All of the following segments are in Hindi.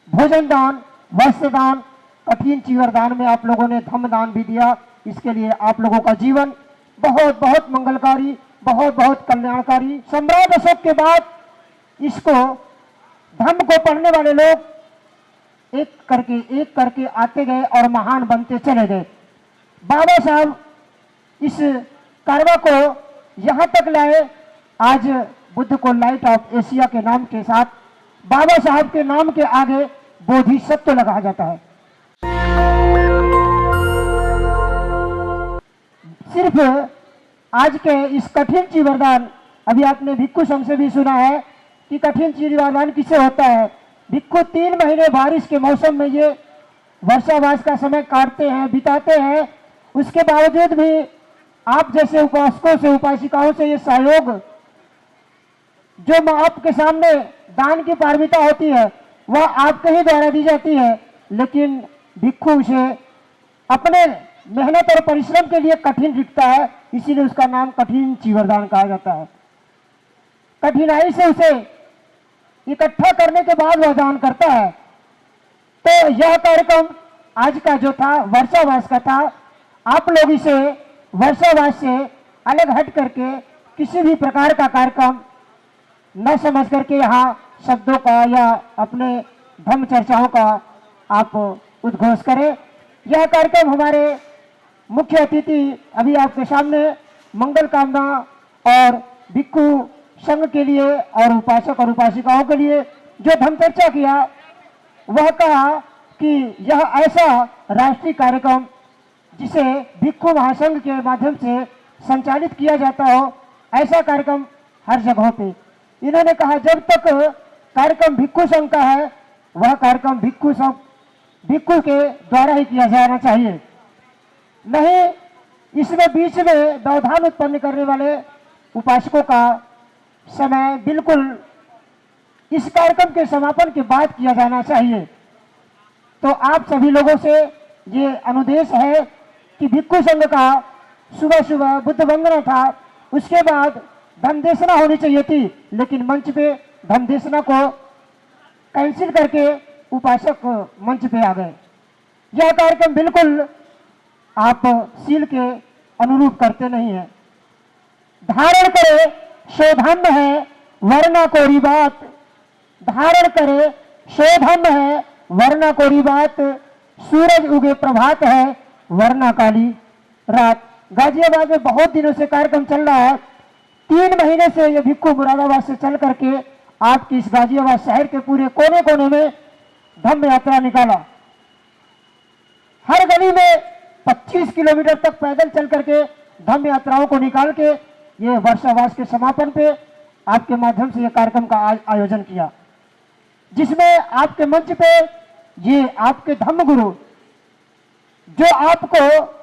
भोजन दान, वस्त्र दान, कठिन चीवर दान में आप लोगों ने धम्म दान भी दिया। इसके लिए आप लोगों का जीवन बहुत बहुत मंगलकारी, बहुत बहुत कल्याणकारी। सम्राट अशोक के बाद इसको धम्म को पढ़ने वाले लोग एक करके आते गए और महान बनते चले गए। बाबा साहब इस कारवा को यहाँ तक लाए। आज बुद्ध को लाइट ऑफ एशिया के नाम के साथ बाबा साहब के नाम के आगे बोधिसत्व लगाया जाता है। सिर्फ आज के इस कठिन चीवरदान, अभी आपने भिक्खु संघ से भी सुना है कि कठिन चीवरदान किसे होता है। भिक्खु 3 महीने बारिश के मौसम में ये वर्षावास का समय काटते हैं, बिताते हैं। उसके बावजूद भी आप जैसे उपासकों से, उपासिकाओं से ये सहयोग जो आपके सामने दान की पारमिता होती है वह आपके ही द्वारा दी जाती है, लेकिन भिक्खु उसे अपने मेहनत और परिश्रम के लिए कठिन दिखता है, इसीलिए उसका नाम कठिन चीवरदान कहा जाता है। कठिनाई से उसे इकट्ठा करने के बाद वह दान करता है। तो यह कार्यक्रम आज का जो था वर्षावास का था। आप लोग इसे वर्षावास से अलग हट करके किसी भी प्रकार का कार्यक्रम न समझ करके यहाँ शब्दों का या अपने धम्म चर्चाओं का आप उद्घोष करें। यह कार्यक्रम हमारे मुख्य अतिथि अभी आपके सामने मंगल कामना और भिक्खु संघ के लिए और उपासक और उपासिकाओं के लिए जो धम्म चर्चा किया, वह कहा कि यह ऐसा राष्ट्रीय कार्यक्रम जिसे भिक्खु महासंघ के माध्यम से संचालित किया जाता हो, ऐसा कार्यक्रम हर जगहों पे। इन्होंने कहा जब तक कार्यक्रम भिक्खु संघ का है वह कार्यक्रम भिक्खु के द्वारा ही किया जाना चाहिए, नहीं इसमें बीच में व्यवधान उत्पन्न करने वाले उपासकों का समय बिल्कुल इस कार्यक्रम के समापन के बाद किया जाना चाहिए। तो आप सभी लोगों से ये अनुदेश है कि भिक्खु संघ का सुबह सुबह बुद्ध वंदना था, उसके बाद धम्म देशना होनी चाहिए थी, लेकिन मंच पे धम्म देशना को कैंसिल करके उपासक मंच पे आ गए। यह कार्यक्रम बिल्कुल आप सील के अनुरूप करते नहीं है। धारण करे शोधन है वरना कोरी बात, धारण करे शोधन है वरना कोरी बात, सूरज उगे प्रभात है वरना काली रात। गाजियाबाद में बहुत दिनों से कार्यक्रम चल रहा है। 3 महीने से ये भिक्खु मुरादाबाद से चल करके आपकी इस गाजियाबाद शहर के पूरे कोने कोने में धम्म यात्रा निकाला। हर गली में 25 किलोमीटर तक पैदल चल करके धम्म यात्राओं को निकाल के ये वर्षावास के समापन पे आपके माध्यम से ये कार्यक्रम का आयोजन किया, जिसमें आपके मंच पे ये आपके धम्म गुरु जो आपको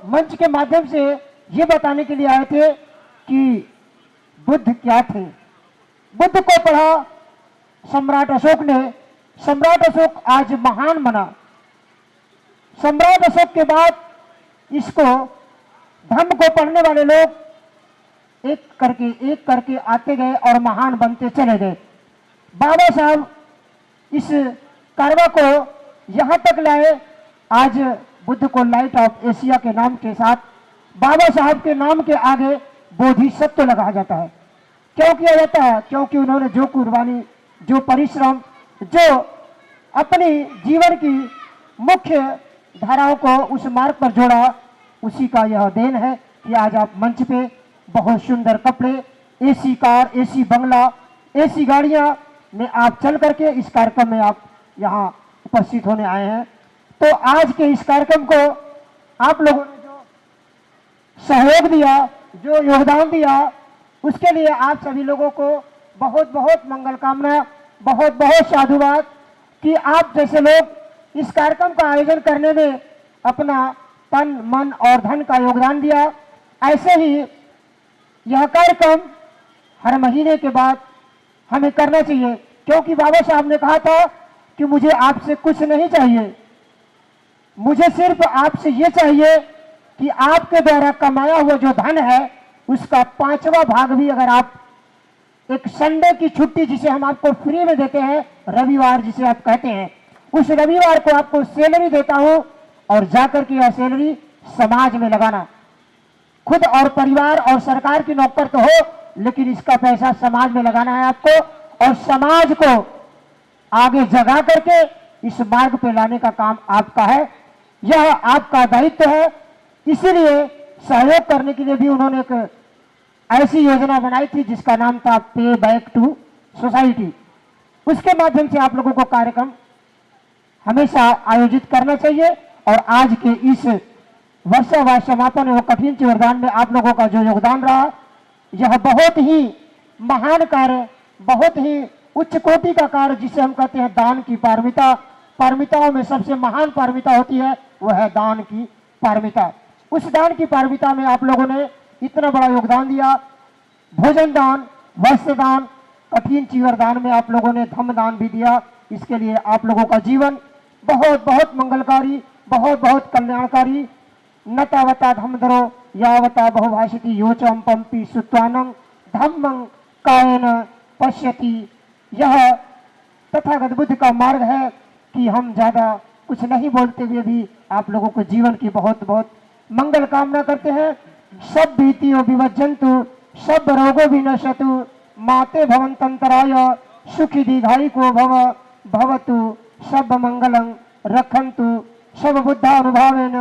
मंच के माध्यम से ये बताने के लिए आए थे कि बुद्ध क्या थे। बुद्ध को पढ़ा सम्राट अशोक ने। सम्राट अशोक आज महान बना। सम्राट अशोक के बाद इसको धम्म को पढ़ने वाले लोग एक करके आते गए और महान बनते चले गए। बाबा साहब इस कारवा को यहाँ तक लाए। आज बुद्ध को लाइट ऑफ एशिया के नाम के साथ बाबा साहब के नाम के आगे बोधिसत्व लगाया जाता है। क्यों किया जाता है? क्योंकि उन्होंने जो कुर्बानी, जो परिश्रम, जो अपनी जीवन की मुख्य धाराओं को उस मार्ग पर जोड़ा, उसी का यह देन है कि आज आप मंच पे बहुत सुंदर कपड़े, एसी कार, एसी बंगला, एसी गाड़ियां में आप चल करके इस कार्यक्रम में आप यहाँ उपस्थित होने आए हैं। तो आज के इस कार्यक्रम को आप लोगों ने जो सहयोग दिया, जो योगदान दिया, उसके लिए आप सभी लोगों को बहुत बहुत मंगल कामना, बहुत बहुत साधुवाद कि आप जैसे लोग इस कार्यक्रम का आयोजन करने में अपना तन, मन और धन का योगदान दिया। ऐसे ही यह कार्यक्रम हर महीने के बाद हमें करना चाहिए, क्योंकि बाबा साहब ने कहा था कि मुझे आपसे कुछ नहीं चाहिए, मुझे सिर्फ आपसे ये चाहिए कि आपके द्वारा कमाया हुआ जो धन है उसका 5वां भाग भी अगर आप एक संडे की छुट्टी जिसे हम आपको फ्री में देते हैं, रविवार जिसे आप कहते हैं, उस रविवार को आपको सैलरी देता हूं और जाकर के यह सैलरी समाज में लगाना। खुद और परिवार और सरकार की नौकर तो हो, लेकिन इसका पैसा समाज में लगाना है आपको, और समाज को आगे जगा करके इस मार्ग पे लाने का काम आपका है। यह आपका दायित्व है। इसीलिए सहयोग करने के लिए भी उन्होंने एक ऐसी योजना बनाई थी जिसका नाम था पे बैक टू सोसाइटी। उसके माध्यम से आप लोगों को कार्यक्रम हमेशा आयोजित करना चाहिए। और आज के इस वर्षावास समापन एवं कठिन चिवरदान में आप लोगों का जो योगदान रहा, यह बहुत ही महान कार्य, बहुत ही उच्च कोटि का कार्य, जिसे हम कहते हैं दान की पारमिता। पारमिताओं में सबसे महान पारमिता होती है, वह है दान की पारमिता। उस दान की पारमिता में आप लोगों ने इतना बड़ा योगदान दिया। भोजन दान, वस्त्र दान, कठिन चिवरदान में आप लोगों ने धम्म दान भी दिया। इसके लिए आप लोगों का जीवन बहुत बहुत मंगलकारी, बहुत बहुत कल्याणकारी। न तावता धम्मधरो यावता बहुभाषिति योचम पंपी सुत्वानं धम्मं कायेन पश्यति। यह तथागत बुद्ध का मार्ग है कि हम ज्यादा कुछ नहीं बोलते हुए भी आप लोगों को जीवन की बहुत बहुत मंगल कामना करते हैं। सब भीतियों विभज्जन्तु, सब रोगों विनशतु, माते भवन्तन्तराय सुखी दीर्घायु भव भवतु, सब मंगलं रक्षन्तु, सब बुद्धानुभावेन,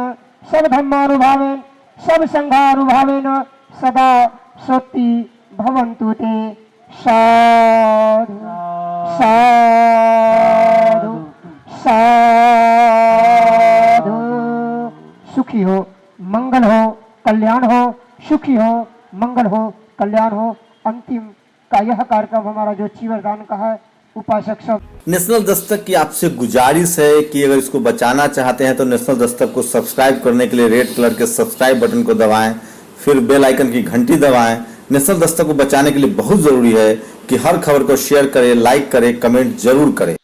सब धम्मानुभावेन, सब संघानुभावेन सदा सोति भवन्तु ते। साधु साधु साधु। सुखी हो, मंगल हो, कल्याण हो, सुखी हो, मंगल हो, कल्याण हो। अंतिम का यह कार्यक्रम हमारा जो चिवरदान का है, उपासक सब। नेशनल दस्तक की आपसे गुजारिश है कि अगर इसको बचाना चाहते हैं तो नेशनल दस्तक को सब्सक्राइब करने के लिए रेड कलर के सब्सक्राइब बटन को दबाएं, फिर बेल आइकन की घंटी दबाएं। नेशनल दस्तक को बचाने के लिए बहुत जरूरी है कि हर खबर को शेयर करें, लाइक करें, कमेंट जरूर करें।